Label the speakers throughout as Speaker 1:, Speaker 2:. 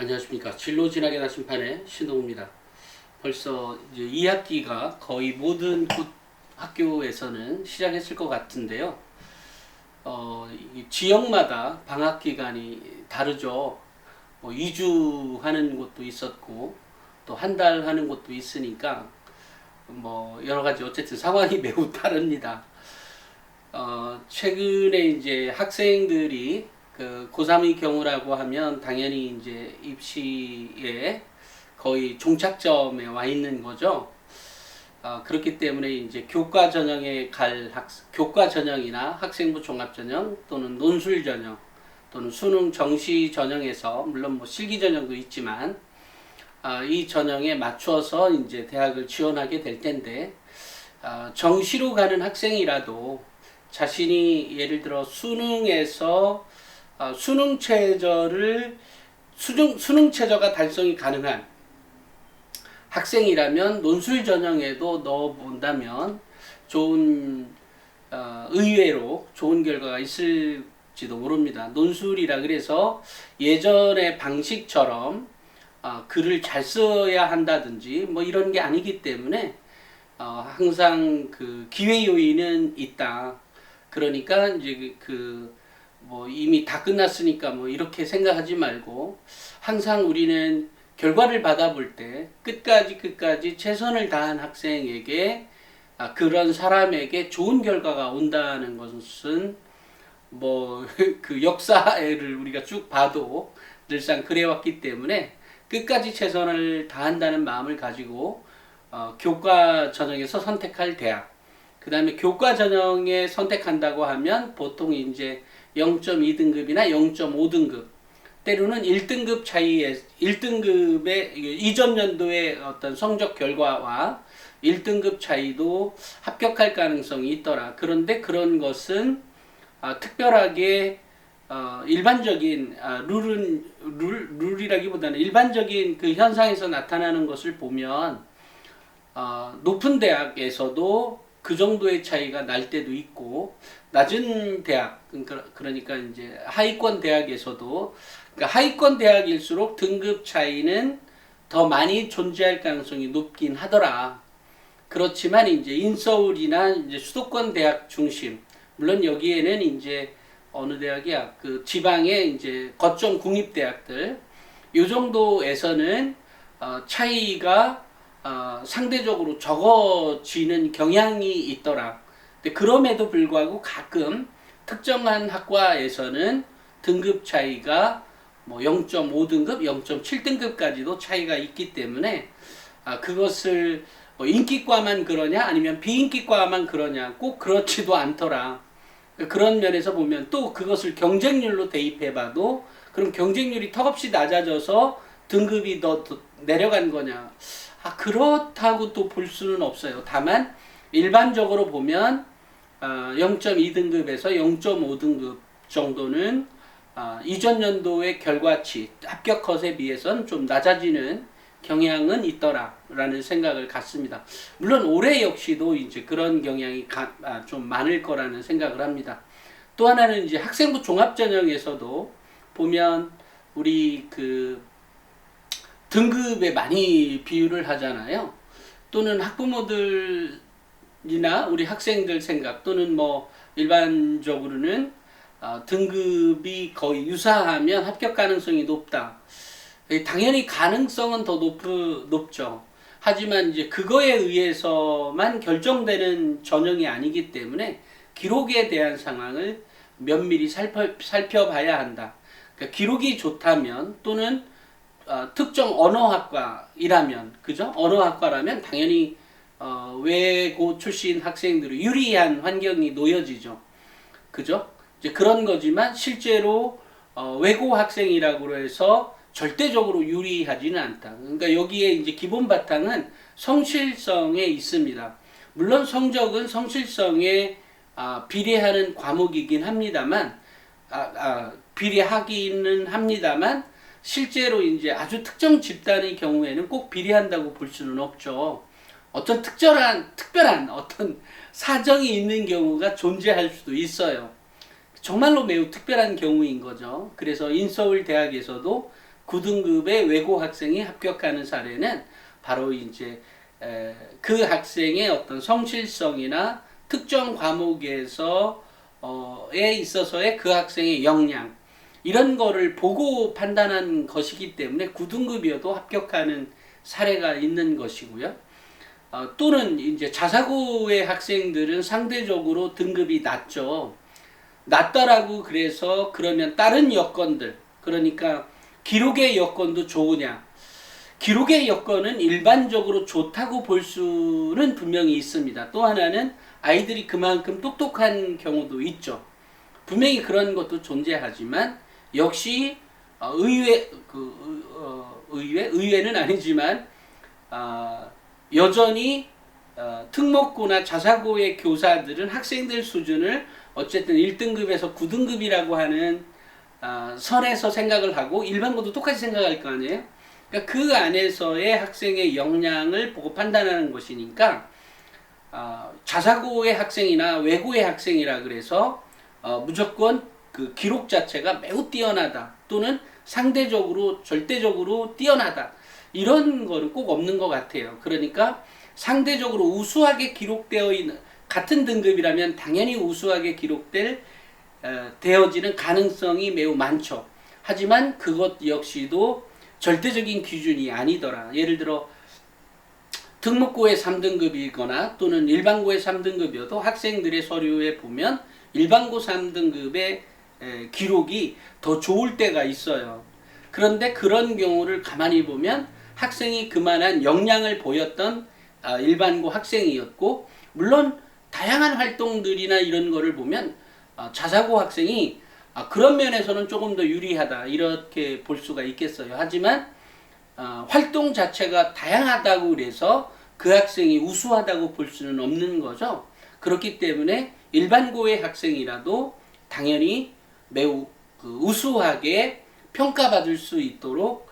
Speaker 1: 안녕하십니까. 진로진학의 나침판의 신동우입니다. 벌써 이제 2학기가 거의 모든 학교에서는 시작했을 것 같은데요. 이 지역마다 방학 기간이 다르죠. 뭐 2주 하는 곳도 있었고 또 한 달 하는 곳도 있으니까 뭐 여러 가지 어쨌든 상황이 매우 다릅니다. 최근에 이제 학생들이 그 고3의 경우라고 하면 당연히 이제 입시에 거의 종착점에 와 있는 거죠. 그렇기 때문에 이제 교과 전형에 교과 전형이나 학생부 종합 전형 또는 논술 전형 또는 수능 정시 전형에서 물론 뭐 실기 전형도 있지만 이 전형에 맞춰서 이제 대학을 지원하게 될 텐데 정시로 가는 학생이라도 자신이 예를 들어 수능에서 수능 최저가 달성이 가능한 학생이라면 논술 전형에도 넣어본다면 좋은 의외로 좋은 결과가 있을지도 모릅니다. 논술이라 그래서 예전의 방식처럼 글을 잘 써야 한다든지 뭐 이런 게 아니기 때문에 항상 그 기회 요인은 있다. 그러니까 이제 뭐 이미 다 끝났으니까 뭐 이렇게 생각하지 말고 항상 우리는 결과를 받아볼 때 끝까지 최선을 다한 학생에게 그런 사람에게 좋은 결과가 온다는 것은 뭐 그 역사를 우리가 쭉 봐도 늘상 그래왔기 때문에 끝까지 최선을 다한다는 마음을 가지고 교과 전형에서 선택할 대학, 그 다음에 교과 전형에 선택한다고 하면 보통 이제 0.2등급이나 0.5등급, 때로는 1등급 차이에 1등급의 이전 연도의 어떤 성적 결과와 1등급 차이도 합격할 가능성이 있더라. 그런데 그런 것은 특별하게 일반적인 룰이라기보다는 일반적인 그 현상에서 나타나는 것을 보면 높은 대학에서도 그 정도의 차이가 날 때도 있고 낮은 대학 그러니까 이제 하위권 대학에서도 그러니까 하위권 대학일수록 등급 차이는 더 많이 존재할 가능성이 높긴 하더라. 그렇지만 이제 인서울이나 이제 수도권 대학 중심 물론 여기에는 이제 어느 대학이야 그 지방의 이제 거점 국립대학들 요 정도에서는 차이가 상대적으로 적어지는 경향이 있더라. 근데 그럼에도 불구하고 가끔 특정한 학과에서는 등급 차이가 뭐 0.5등급, 0.7등급까지도 차이가 있기 때문에 그것을 뭐 인기과만 그러냐 아니면 비인기과만 그러냐 꼭 그렇지도 않더라. 그런 면에서 보면 또 그것을 경쟁률로 대입해봐도 그럼 경쟁률이 턱없이 낮아져서 등급이 더 내려간 거냐? 그렇다고 또 볼 수는 없어요. 다만 일반적으로 보면 0.2등급에서 0.5등급 정도는 이전 연도의 결과치, 합격 컷에 비해서는 좀 낮아지는 경향은 있더라라는 생각을 갖습니다. 물론 올해 역시도 이제 그런 경향이 좀 많을 거라는 생각을 합니다. 또 하나는 이제 학생부 종합전형에서도 보면 우리 그 등급에 많이 비유를 하잖아요. 또는 학부모들이나 우리 학생들 생각 또는 뭐 일반적으로는 등급이 거의 유사하면 합격 가능성이 높다. 당연히 가능성은 더 높죠. 하지만 이제 그거에 의해서만 결정되는 전형이 아니기 때문에 기록에 대한 상황을 면밀히 살펴봐야 한다. 그러니까 기록이 좋다면 또는 특정 언어학과이라면, 그죠? 언어학과라면 당연히 외고 출신 학생들이 유리한 환경이 놓여지죠. 그죠? 이제 그런 거지만 실제로 외고 학생이라고 해서 절대적으로 유리하지는 않다. 그러니까 여기에 이제 기본 바탕은 성실성에 있습니다. 물론 성적은 성실성에 비례하는 과목이긴 합니다만, 비례하기는 합니다만, 실제로 이제 아주 특정 집단의 경우에는 꼭 비례한다고 볼 수는 없죠. 어떤 특별한 어떤 사정이 있는 경우가 존재할 수도 있어요. 정말로 매우 특별한 경우인 거죠. 그래서 인서울 대학에서도 9등급의 외고 학생이 합격하는 사례는 바로 이제 그 학생의 어떤 성실성이나 특정 과목에서 에 있어서의 그 학생의 역량 이런 거를 보고 판단한 것이기 때문에 9등급이어도 합격하는 사례가 있는 것이고요. 또는 이제 자사고의 학생들은 상대적으로 등급이 낮죠. 낮다라고 그래서 그러면 다른 여건들, 그러니까 기록의 여건도 좋으냐? 기록의 여건은 일반적으로 좋다고 볼 수는 분명히 있습니다. 또 하나는 아이들이 그만큼 똑똑한 경우도 있죠. 분명히 그런 것도 존재하지만 역시 의외는 아니지만 여전히 특목고나 자사고의 교사들은 학생들 수준을 어쨌든 1등급에서 9등급이라고 하는 선에서 생각을 하고 일반고도 똑같이 생각할 거 아니에요. 그러니까 그 안에서의 학생의 역량을 보고 판단하는 것이니까 자사고의 학생이나 외고의 학생이라 그래서 무조건 그 기록 자체가 매우 뛰어나다 또는 상대적으로 절대적으로 뛰어나다 이런 거는 꼭 없는 것 같아요. 그러니까 상대적으로 우수하게 기록되어 있는 같은 등급이라면 당연히 우수하게 되어지는 가능성이 매우 많죠. 하지만 그것 역시도 절대적인 기준이 아니더라. 예를 들어 특목고의 3등급이거나 또는 일반고의 3등급이어도 학생들의 서류에 보면 일반고 3등급의 기록이 더 좋을 때가 있어요. 그런데 그런 경우를 가만히 보면 학생이 그만한 역량을 보였던 일반고 학생이었고, 물론 다양한 활동들이나 이런 거를 보면 자사고 학생이 그런 면에서는 조금 더 유리하다 이렇게 볼 수가 있겠어요. 하지만 활동 자체가 다양하다고 그래서 그 학생이 우수하다고 볼 수는 없는 거죠. 그렇기 때문에 일반고의 학생이라도 당연히 매우 우수하게 평가받을 수 있도록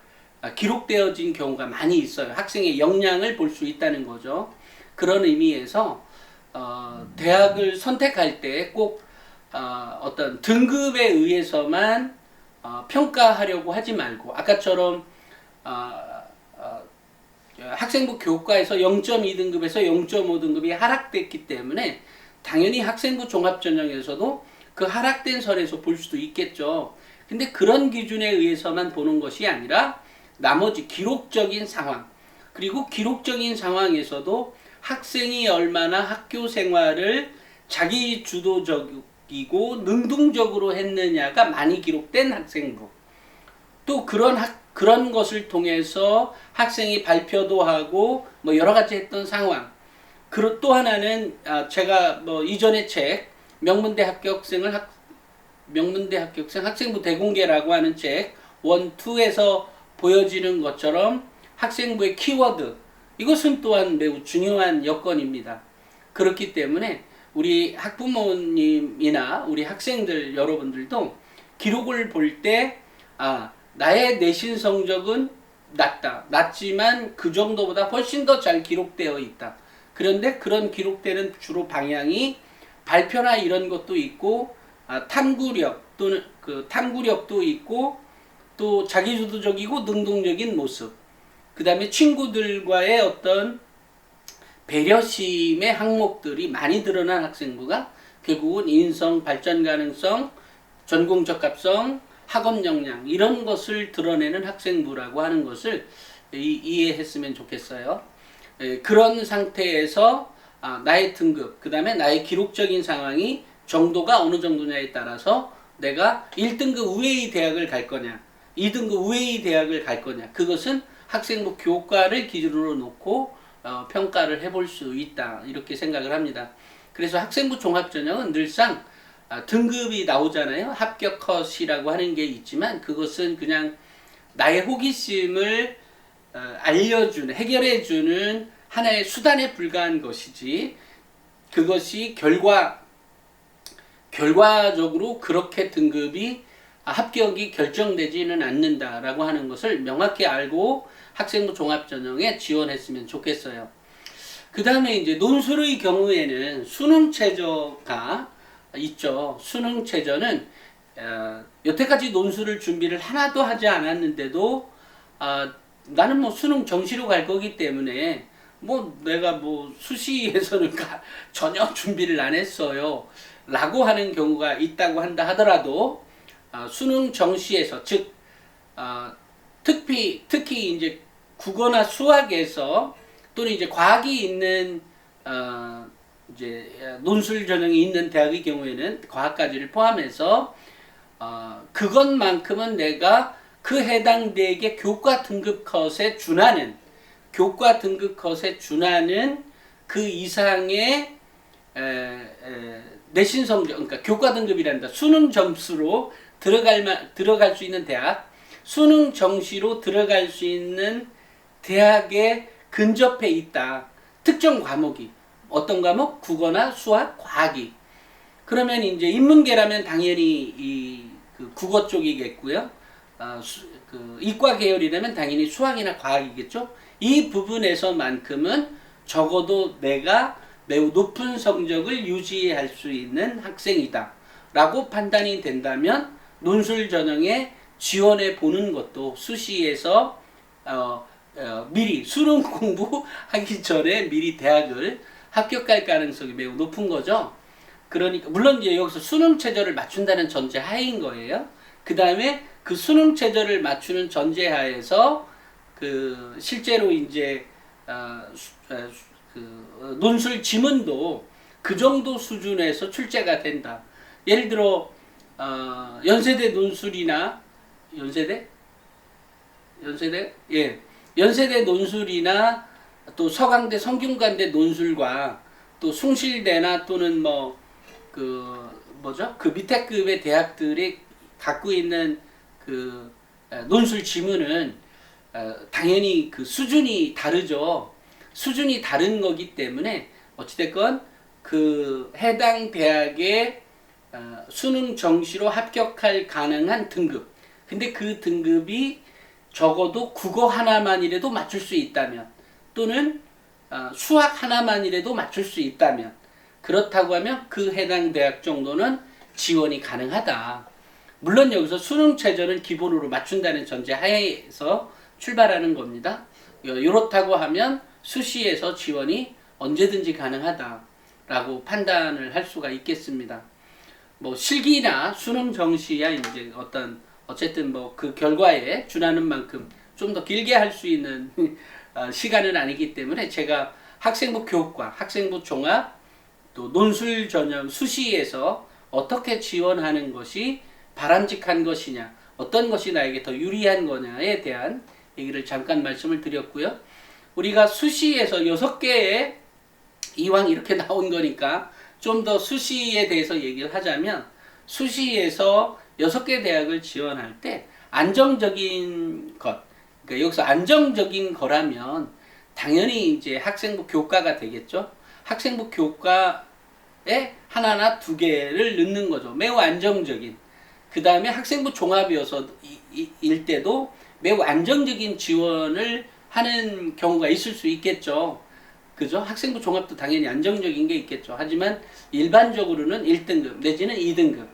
Speaker 1: 기록되어진 경우가 많이 있어요. 학생의 역량을 볼 수 있다는 거죠. 그런 의미에서 대학을 선택할 때 꼭 어떤 등급에 의해서만 평가하려고 하지 말고, 아까처럼 학생부 교과에서 0.2등급에서 0.5등급이 하락됐기 때문에 당연히 학생부 종합전형에서도 그 하락된 선에서 볼 수도 있겠죠. 근데 그런 기준에 의해서만 보는 것이 아니라 나머지 기록적인 상황, 그리고 기록적인 상황에서도 학생이 얼마나 학교 생활을 자기 주도적이고 능동적으로 했느냐가 많이 기록된 학생부, 또 그런 것을 통해서 학생이 발표도 하고 뭐 여러 가지 했던 상황. 또 하나는 제가 뭐 이전의 책 명문대 합격생 학생부 대공개라고 하는 책 1, 2에서 보여지는 것처럼 학생부의 키워드, 이것은 또한 매우 중요한 여건입니다. 그렇기 때문에 우리 학부모님이나 우리 학생들 여러분들도 기록을 볼 때 나의 내신 성적은 낮지만 그 정도보다 훨씬 더 잘 기록되어 있다. 그런데 그런 기록되는 주로 방향이 발표나 이런 것도 있고, 탐구력 또는 탐구력도 있고, 또 자기주도적이고 능동적인 모습, 그 다음에 친구들과의 어떤 배려심의 항목들이 많이 드러난 학생부가 결국은 인성, 발전 가능성, 전공 적합성, 학업 역량 이런 것을 드러내는 학생부라고 하는 것을 이해했으면 좋겠어요. 그런 상태에서 나의 등급, 그 다음에 나의 기록적인 상황이 정도가 어느 정도냐에 따라서 내가 1등급 우회의 대학을 갈 거냐, 2등급 우회의 대학을 갈 거냐, 그것은 학생부 교과를 기준으로 놓고 평가를 해볼 수 있다 이렇게 생각을 합니다. 그래서 학생부 종합전형은 늘상 등급이 나오잖아요. 합격 컷이라고 하는 게 있지만 그것은 그냥 나의 호기심을 해결해주는 하나의 수단에 불과한 것이지, 그것이 결과적으로 그렇게 등급이 합격이 결정되지는 않는다라고 하는 것을 명확히 알고 학생부 종합전형에 지원했으면 좋겠어요. 그 다음에 이제 논술의 경우에는 수능 최저가 있죠. 수능 최저는 여태까지 논술을 준비를 하나도 하지 않았는데도 나는 뭐 수능 정시로 갈 거기 때문에 뭐 내가 뭐 수시에서는 전혀 준비를 안 했어요 라고 하는 경우가 있다고 한다 하더라도 수능 정시에서 즉 특히 이제 국어나 수학에서 또는 이제 과학이 있는 이제 논술 전형이 있는 대학의 경우에는 과학까지를 포함해서 그것만큼은 내가 그 해당 대학의 교과 등급 컷에 준하는 그 이상의 내신 성적, 그러니까 교과 등급이란다. 수능 점수로 들어갈 수 있는 대학, 수능 정시로 들어갈 수 있는 대학에 근접해 있다. 특정 과목이 어떤 과목? 국어나 수학, 과학이. 그러면 이제 인문계라면 당연히 그 국어 쪽이겠고요. 그 이과 계열이라면 당연히 수학이나 과학이겠죠. 이 부분에서만큼은 적어도 내가 매우 높은 성적을 유지할 수 있는 학생이다 라고 판단이 된다면 논술 전형에 지원해 보는 것도 수시에서 미리 수능 공부하기 전에 미리 대학을 합격할 가능성이 매우 높은 거죠. 그러니까 물론 이제 여기서 수능 최저를 맞춘다는 전제 하에인 거예요. 그 다음에 그 수능 최저를 맞추는 전제 하에서 그 실제로 이제 그 논술 지문도 그 정도 수준에서 출제가 된다. 예를 들어 연세대 논술이나 연세대 논술이나 또 서강대 성균관대 논술과 또 숭실대나 또는 그 밑에 급의 대학들이 갖고 있는 그 논술 지문은 당연히 그 수준이 다르죠. 수준이 다른 거기 때문에 어찌됐건 그 해당 대학의 수능 정시로 합격할 가능한 등급. 근데 그 등급이 적어도 국어 하나만이라도 맞출 수 있다면 또는 수학 하나만이라도 맞출 수 있다면 그렇다고 하면 그 해당 대학 정도는 지원이 가능하다. 물론 여기서 수능 최저는 기본으로 맞춘다는 전제 하에서 출발하는 겁니다. 이렇다고 하면 수시에서 지원이 언제든지 가능하다라고 판단을 할 수가 있겠습니다. 뭐 실기나 수능 정시야 이제 어쨌든 뭐 그 결과에 준하는 만큼 좀 더 길게 할 수 있는 시간은 아니기 때문에 제가 학생부 교과, 학생부 종합, 또 논술 전형 수시에서 어떻게 지원하는 것이 바람직한 것이냐, 어떤 것이 나에게 더 유리한 거냐에 대한 얘기를 잠깐 말씀을 드렸고요. 우리가 수시에서 6개의 이왕 이렇게 나온 거니까 좀 더 수시에 대해서 얘기를 하자면 수시에서 6개 대학을 지원할 때 안정적인 것, 그러니까 여기서 안정적인 거라면 당연히 이제 학생부 교과가 되겠죠. 학생부 교과에 하나나 두 개를 넣는 거죠. 매우 안정적인. 그 다음에 학생부 종합이어서 일 때도 매우 안정적인 지원을 하는 경우가 있을 수 있겠죠. 그죠? 학생부 종합도 당연히 안정적인 게 있겠죠. 하지만 일반적으로는 1등급 내지는 2등급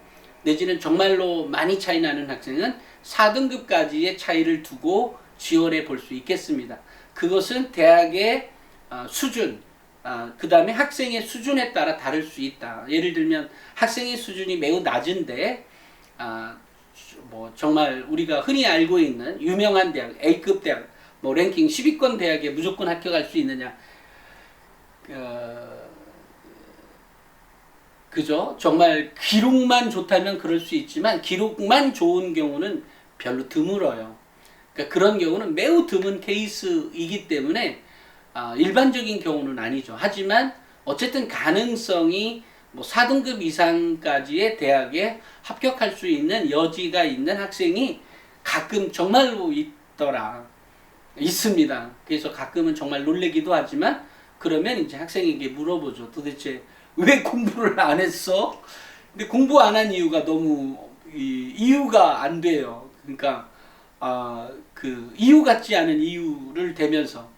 Speaker 1: 내지는 정말로 많이 차이 나는 학생은 4등급까지의 차이를 두고 지원해 볼 수 있겠습니다. 그것은 대학의 수준, 그 다음에 학생의 수준에 따라 다를 수 있다. 예를 들면 학생의 수준이 매우 낮은데 뭐 정말 우리가 흔히 알고 있는 유명한 대학, A급 대학, 뭐 랭킹 10위권 대학에 무조건 합격할 수 있느냐? 그죠? 정말 기록만 좋다면 그럴 수 있지만 기록만 좋은 경우는 별로 드물어요. 그러니까 그런 경우는 매우 드문 케이스이기 때문에 일반적인 경우는 아니죠. 하지만 어쨌든 가능성이 뭐 4등급 이상까지의 대학에 합격할 수 있는 여지가 있는 학생이 가끔 정말로 있습니다. 그래서 가끔은 정말 놀래기도 하지만 그러면 이제 학생에게 물어보죠. 도대체 왜 공부를 안 했어? 근데 공부 안 한 이유가 너무 이유가 안 돼요. 그러니까 그 이유 같지 않은 이유를 대면서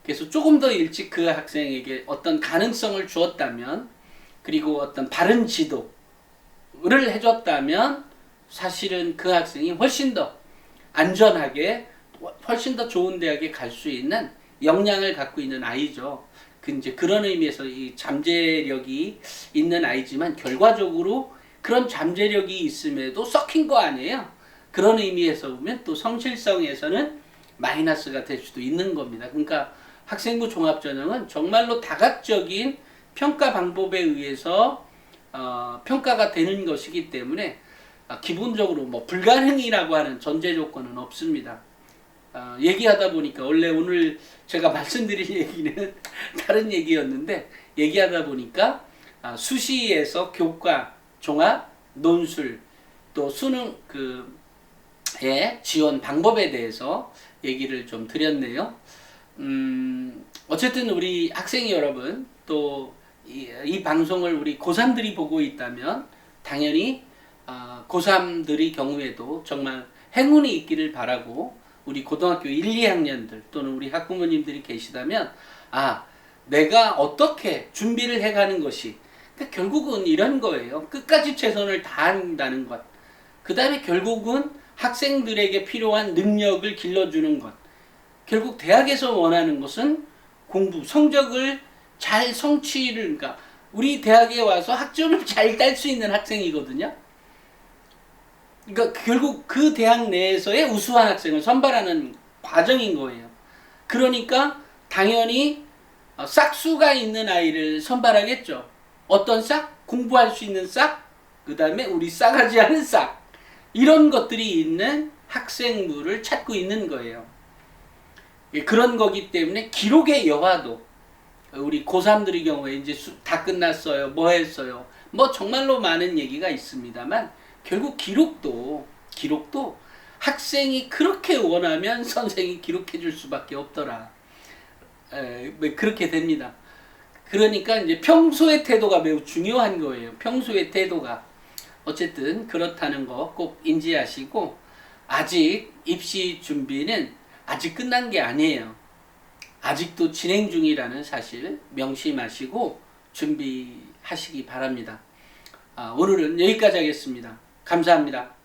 Speaker 1: 그래서 조금 더 일찍 그 학생에게 어떤 가능성을 주었다면 그리고 어떤 바른 지도를 해줬다면 사실은 그 학생이 훨씬 더 안전하게 훨씬 더 좋은 대학에 갈 수 있는 역량을 갖고 있는 아이죠. 이제 그런 의미에서 이 잠재력이 있는 아이지만 결과적으로 그런 잠재력이 있음에도 썩힌 거 아니에요. 그런 의미에서 보면 또 성실성에서는 마이너스가 될 수도 있는 겁니다. 그러니까 학생부 종합전형은 정말로 다각적인 평가 방법에 의해서 평가가 되는 것이기 때문에 기본적으로 뭐 불가능이라고 하는 전제 조건은 없습니다. 얘기하다 보니까 원래 오늘 제가 말씀드릴 얘기는 다른 얘기였는데 얘기하다 보니까 수시에서 교과, 종합, 논술 또 수능 지원 방법에 대해서 얘기를 좀 드렸네요. 어쨌든 우리 학생이 여러분 또 이 방송을 우리 고3들이 보고 있다면 당연히 고3들의 경우에도 정말 행운이 있기를 바라고 우리 고등학교 1, 2학년들 또는 우리 학부모님들이 계시다면 내가 어떻게 준비를 해가는 것이 그러니까 결국은 이런 거예요. 끝까지 최선을 다한다는 것. 그 다음에 결국은 학생들에게 필요한 능력을 길러주는 것. 결국 대학에서 원하는 것은 공부, 성적을 잘 성취를 그러니까 우리 대학에 와서 학점을 잘 딸 수 있는 학생이거든요. 그러니까 결국 그 대학 내에서의 우수한 학생을 선발하는 과정인 거예요. 그러니까 당연히 싹수가 있는 아이를 선발하겠죠. 어떤 싹? 공부할 수 있는 싹? 그 다음에 우리 싸가지 않은 싹. 이런 것들이 있는 학생부를 찾고 있는 거예요. 그런 거기 때문에 기록의 여하도 우리 고3들의 경우에 이제 다 끝났어요. 뭐 했어요. 뭐 정말로 많은 얘기가 있습니다만 결국 기록도 학생이 그렇게 원하면 선생이 기록해 줄 수밖에 없더라. 그렇게 됩니다. 그러니까 이제 평소의 태도가 매우 중요한 거예요. 평소의 태도가. 어쨌든 그렇다는 거 꼭 인지하시고 아직 입시 준비는 아직 끝난 게 아니에요. 아직도 진행 중이라는 사실 명심하시고 준비하시기 바랍니다. 오늘은 여기까지 하겠습니다. 감사합니다.